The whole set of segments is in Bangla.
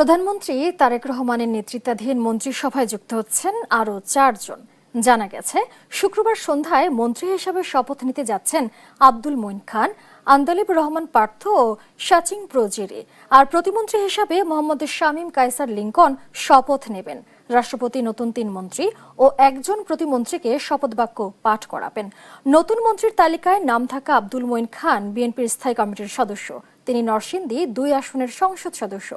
প্রধানমন্ত্রী তারেক রহমানের নেতৃত্বাধীন মন্ত্রিসভায় যুক্ত হচ্ছেন আরও ৪ জন। জানা গেছে, শুক্রবার সন্ধ্যায় মন্ত্রী হিসেবে শপথ নিতে যাচ্ছেন আব্দুল মঈন খান, আন্দালিব রহমান পার্থ ও শাচিং প্রজিরি। আর প্রতিমন্ত্রী হিসাবে মোহাম্মদ শামীম কায়সার লিংকন শপথ নেবেন। রাষ্ট্রপতি নতুন ৩ মন্ত্রী ও একজন প্রতিমন্ত্রীকে শপথ বাক্য পাঠ করাবেন। নতুন মন্ত্রীর তালিকায় নাম থাকা আব্দুল মঈন খান বিএনপির স্থায়ী কমিটির সদস্য। তিনি নরসিংদী ২ আসনের সংসদ সদস্য।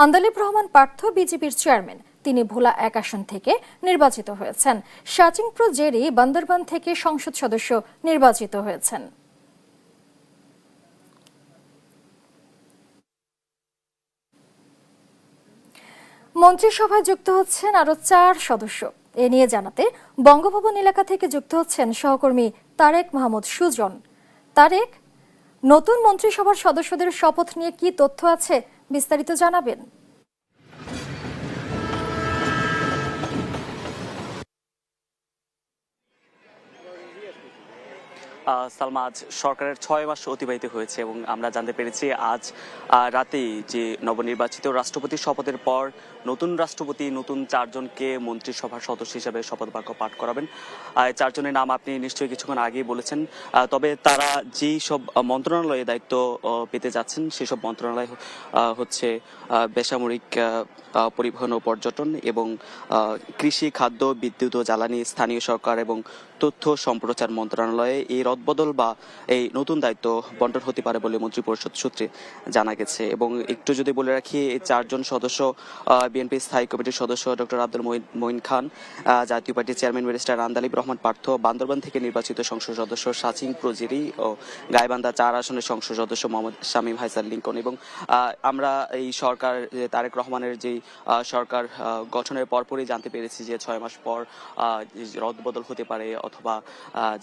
আন্দালিব রহমান পার্থ বিজেপির চেয়ারম্যান। তিনি ভোলা ১ আসন থেকে নির্বাচিত হয়েছেন। শাচিং প্রজেরি বান্দরবান থেকে সংসদ সদস্য নির্বাচিত হয়েছেন। মন্ত্রিসভায় যুক্ত হচ্ছেন আরও ৪ সদস্য। এ নিয়ে জানাতে বঙ্গভবন এলাকা থেকে যুক্ত হচ্ছেন সহকর্মী তারেক মাহমুদ সুজন। তারেক, নতুন মন্ত্রিসভার সদস্যদের শপথ নিয়ে কি তথ্য আছে, বিস্তারিত জানাবেন। সালমা, আজ সরকারের ৬ মাস অতিবাহিত হয়েছে এবং আমরা জানতে পেরেছি আজ রাতেই যে নবনির্বাচিত রাষ্ট্রপতির শপথের পর নতুন রাষ্ট্রপতি নতুন ৪ জনকে মন্ত্রিসভার সদস্য হিসেবে শপথ বাক্য পাঠ করাবেন। ৪ জনের নাম আপনি নিশ্চয়ই কিছুক্ষণ আগেই বলেছেন। তবে তারা যেই সব মন্ত্রণালয়ে দায়িত্ব পেতে যাচ্ছেন সেসব মন্ত্রণালয় হচ্ছে বেসামরিক পরিবহন ও পর্যটন এবং কৃষি, খাদ্য, বিদ্যুৎ ও জ্বালানি, স্থানীয় সরকার এবং তথ্য সম্প্রচার মন্ত্রণালয়ে এই রদবদল বা এই নতুন দায়িত্ব বন্টন হতে পারে বলে মন্ত্রিপরিষদ সূত্রে জানা গেছে। এবং একটু যদি বলে রাখি, এই ৪ জন সদস্য বিএনপি স্থায়ী কমিটির সদস্য ডক্টর আব্দুল মঈন খান, জাতীয় পার্টির চেয়ারম্যান ব্যারিস্টার আন্দালিব রহমান পার্থ, বান্দরবান থেকে নির্বাচিত সংসদ সদস্য শাচিং প্রজিরি ও গাইবান্ধা ৪ আসনের সংসদ সদস্য মোহাম্মদ শামীম কায়সার লিংকন। এবং আমরা এই সরকার তারেক রহমানের যেই সরকার গঠনের পরপরই জানতে পেরেছি যে ৬ মাস পর রদবদল হতে পারে অথবা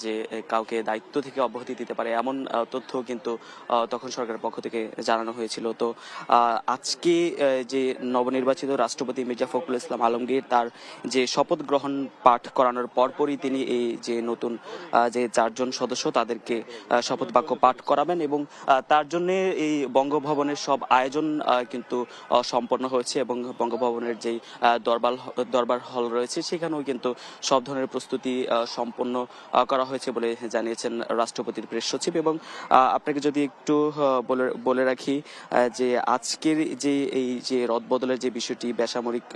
যে কাউকে দায়িত্ব থেকে অব্যাহতি দিতে পারে, এমন তথ্য কিন্তু তখন সরকারের পক্ষ থেকে জানানো হয়েছিল। তো আজকে যে নবনির্বাচিত রাষ্ট্রপতি মির্জা ফখরুল ইসলাম আলমগীর তার যে শপথ গ্রহণ পাঠ করানোর পরপরই তিনি এই যে নতুন যে ৪ জন সদস্য তাদেরকে শপথ বাক্য পাঠ করাবেন এবং তার জন্য এই বঙ্গভবনের সব আয়োজন কিন্তু সম্পন্ন হয়েছে এবং বঙ্গভবনের যেই দরবার হল রয়েছে সেখানেও কিন্তু সব ধরনের প্রস্তুতি সম্পন্ন করা হয়েছে বলে জানিয়েছেন রাষ্ট্রপতির প্রেস সচিব। এবং আপনাকে যদি একটু বলে রাখি যে আজকের যে এই যে রদবদলের যে বিষয়টি, বেসামরিক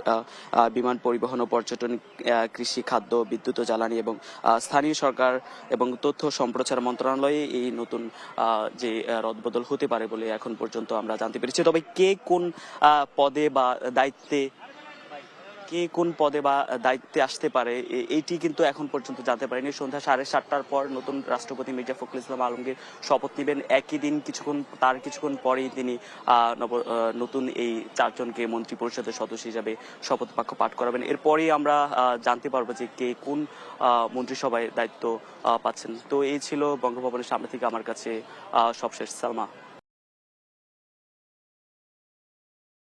বিমান পরিবহন ও পর্যটন, কৃষি, খাদ্য, বিদ্যুৎ ও জ্বালানি এবং স্থানীয় সরকার এবং তথ্য সম্প্রচার মন্ত্রণালয়ে এই নতুন যে রদবদল হতে পারে বলে এখন পর্যন্ত আমরা জানতে পেরেছি। তবে কে কোন পদে বা দায়িত্বে আসতে পারে এইটি কিন্তু এখন পর্যন্ত জানতে পারেনি। সন্ধ্যা 7:30টার পর নতুন রাষ্ট্রপতি মির্জা ফখরুল ইসলাম আলমগীর শপথ নেবেন। একই দিন কিছুক্ষণ পরেই তিনি নতুন এই ৪ জনকে মন্ত্রী পরিষদের সদস্য হিসাবে শপথ বাক্য পাঠ করাবেন। এরপরেই আমরা জানতে পারবো যে কে কোন মন্ত্রিসভায় দায়িত্ব পাচ্ছেন। তো এই ছিল বঙ্গভবনের সামনে থেকে আমার কাছে সবশেষ। সালমা।